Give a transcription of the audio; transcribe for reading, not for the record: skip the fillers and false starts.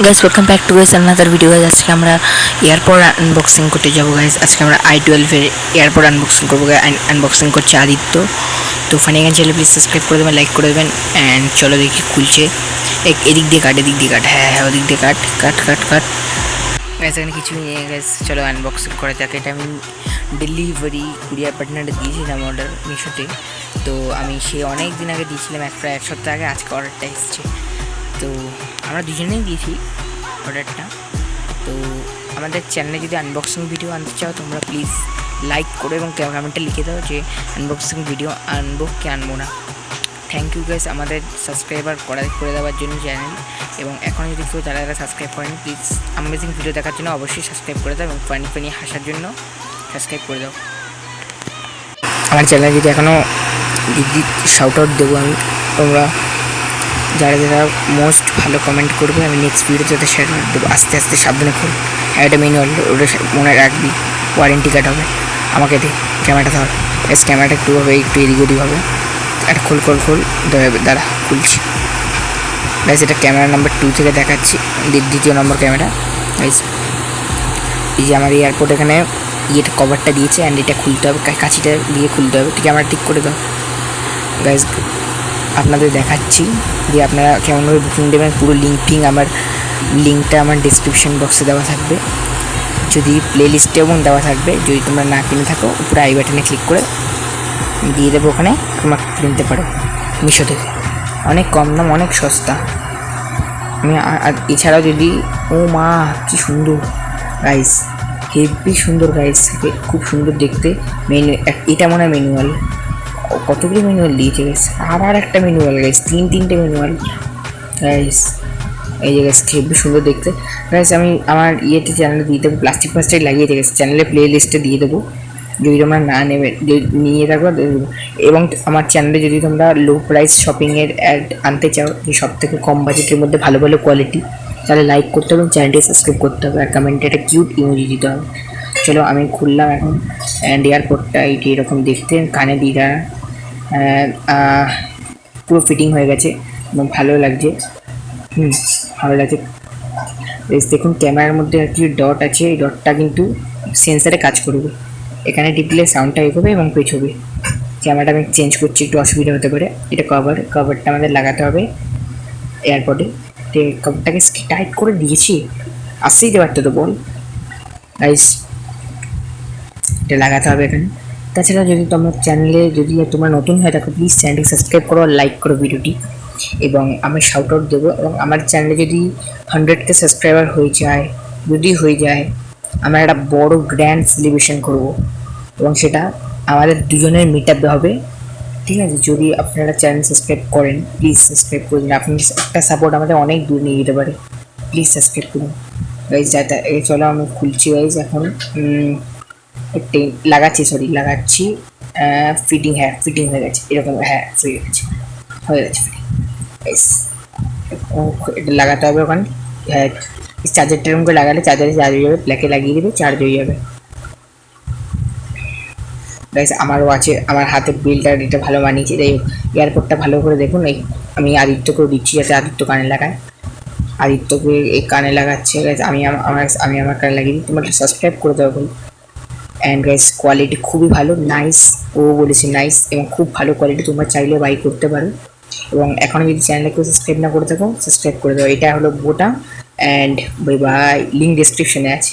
Guys welcome back to guys another video guys. আজকে আমরা AirPod unboxing করতে যাবো গাইস। আজকে আমরা i12 এর এয়ারপড আনবক্সিং করবো। আনবক্সিং করছে আদিত্য। তো ফানি গান চ্যানেল প্লিজ সাবস্ক্রাইব করে দেবেন, লাইক করে দেবেন। অ্যান্ড চলো দেখি খুলছে। এদিক দিয়ে কাট, এদিক দিয়ে কাট, হ্যাঁ হ্যাঁ ওদিক দিয়ে কাট কাট কাট কাট। গাইস এখানে কিছুই নেই গাইস, চলো আনবক্সিং করা যাক। এটা আমি ডেলিভারি কুরিয়ার পার্টনারে দিয়েছিলাম অর্ডার মিশোতে। তো আমি সে অনেক দিন আগে দিয়েছিলাম, প্রায় 1 সপ্তাহ আগে। আজকে অর্ডারটা এসছে। তো আমরা দুজনেই দিয়েছি অর্ডারটা। তো আমাদের চ্যানেলে যদি আনবক্সিং ভিডিও আনতে চাও তোমরা প্লিজ লাইক করো এবং কমেন্টে লিখে দাও যে আনবক্সিং ভিডিও আনবো কি আনবো না। থ্যাংক ইউ গাইস আমাদের সাবস্ক্রাইবার করে দেওয়ার জন্য চ্যানেল। এবং এখন যদি কেউ যারা সাবস্ক্রাইব করেন প্লিজ আমেজিং ভিডিও দেখার জন্য অবশ্যই সাবস্ক্রাইব করে দাও এবং ফানি হাসার জন্য সাবস্ক্রাইব করে দাও। আমার চ্যানেলে যদি এখনও শাউট আউট দেবো আমি, তোমরা যারা যারা মোস্ট ভালো কমেন্ট করবে আমি নেক্সট ভিডিওতে যাতে শেয়ার করে দেবো। আস্তে আস্তে সাবধানে খোল, একটা ম্যানুয়াল ওটা মনে রাখবি, ওয়ারেন্টি কার্ড হবে। আমাকে দে ক্যামেরাটা ধর, এস ক্যামেরাটা একটু হবে, একটু এদিক ওদিক হবে। একটা খোল খোল খোল দাঁড়া খুলছি। ব্যাস এটা ক্যামেরা নাম্বার 2 থেকে দেখাচ্ছি, দ্বিতীয় নম্বর ক্যামেরা। ব্যাস এই যে আমার এয়ারপোর্ট এখানে ইয়েটা কভারটা দিয়েছে, অ্যান্ড এটা খুলতে হবে, কাঁচিটা দিয়ে খুলতে হবে। ঠিক ক্যামেরা ঠিক করে দাও গাইজ। আপনাদের দেখাচ্ছি যে আপনারা কেমনভাবে বুকিং দেবেন। পুরো আমার লিঙ্কটা আমার ডিসক্রিপশন বক্সে দেওয়া থাকবে, যদি প্লে লিস্টে এবং দেওয়া থাকবে। যদি তোমরা না কিনে থাকো উপরে আই বাটনে ক্লিক করে দিয়ে দেবো, ওখানে তোমরা কিনতে পারো মিশো থেকে। অনেক কম দাম, অনেক সস্তা। আমি এছাড়াও যদি মা কি সুন্দর গাইস, হেভি সুন্দর গাইস, খুব সুন্দর দেখতে। এটা মনে হয় ম্যানুয়াল, কতগুলো ম্যানুয়াল দিয়েছে গাইস। আবার একটা ম্যানুয়াল গাইস, তিনটে ম্যানুয়াল গাইস। এই যে গাইস হেভি সুন্দর দেখতে গাইস। আমি আমার ইয়েতে চ্যানেলে দিয়ে দেবো, প্লাস্টিক লাগিয়ে গেছে চ্যানেলে প্লে লিস্টে দিয়ে দেবো। যদি তোমরা না নেবে, নিয়ে থাকো। এবং আমার চ্যানেলে যদি তোমরা লো প্রাইস শপিংয়ের অ্যাড আনতে চাও, যে সব থেকে কম বাজেটের মধ্যে ভালো ভালো কোয়ালিটি, তাহলে লাইক করতে হবে, চ্যানেলটি সাবস্ক্রাইব করতে হবে, আর কমেন্টে একটা কিউট ইমোজি দিতে হবে। চলো আমি খুললাম এখন। অ্যান্ড এয়ারপোর্টটা এইটি এরকম দেখতে, কানে দিদা পুরো ফিটিং হয়ে গেছে এবং ভালো লাগছে। ভালো লাগছে। দেখুন ক্যামেরার মধ্যে একটি ডট আছে, এই ডটটা কিন্তু সেন্সারে কাজ করবে। এখানে টিপলে সাউন্ডটা এগোবে এবং পেছবে। ক্যামেরাটা আমি চেঞ্জ করছি, একটু অসুবিধা হতে পারে। এটা কভারটা আমাদের লাগাতে হবে এয়ারপোর্টে। তো কভারটাকে টাইট করে দিয়েছি, আসতেই দিতে পারতো তো বল গাইস। এটা লাগাতে হবে এখানে। তাছাড়া যদি তোমার চ্যানেলে যদি তোমরা নতুন হয়ে থাকো প্লিজ চ্যানেলটি সাবস্ক্রাইব করো আর লাইক করো ভিডিওটি, এবং আমি শাউট আউট দেবো। এবং আমার চ্যানেলে যদি 100K সাবস্ক্রাইবার হয়ে যায়, আমরা একটা বড় গ্র্যান্ড সেলিব্রেশন করব, এবং সেটা আমাদের দুজনের মিট আপে হবে। ঠিক আছে, যদি আপনারা চ্যানেল সাবস্ক্রাইব করেন প্লিজ সাবস্ক্রাইব করুন। আপনার একটা সাপোর্ট আমাদের অনেক দূর নিয়ে যেতে পারে। প্লিজ সাবস্ক্রাইব করুন গাইজ। চলো আমি খুলছি গাইজ এখন। লাগাচ্ছি ফিটিং। হ্যাঁ ফিটিং হয়ে গেছে এরকম, হ্যাঁ হয়ে গেছে ফিটিং। এটা লাগাতে হবে ওখানে। হ্যাঁ চার্জারটা এরকম করে লাগালে চার্জ হয়ে যাবে, প্লাকে লাগিয়ে দেবে, চার্জ হয়ে যাবে গাইস। আমারও আছে, আমার হাতে বিলটা এটা ভালো মানিয়েছে। যাই হোক এয়ারপোর্টটা ভালো করে দেখুন। আমি আদিত্যকেও দিচ্ছি যাতে আদিত্য কানে লাগায়। আদিত্যকে এই কানে লাগাচ্ছে গাইস। আমি আমার কানে লাগিয়ে দিই। তোমরা সাবস্ক্রাইব করে দেবো ভাই। অ্যান্ড গাইস কোয়ালিটি খুবই ভালো, নাইস। ও বলেছে নাইস, এবং খুব ভালো কোয়ালিটি। তোমরা চাইলে বাই করতে পারো। এবং এখনও যদি চ্যানেলকে সাবস্ক্রাইব না করে থাকো সাবস্ক্রাইব করে দাও। এটা হলো বোটা। অ্যান্ড বাই বাই, লিঙ্ক ডিসক্রিপশনে আছে।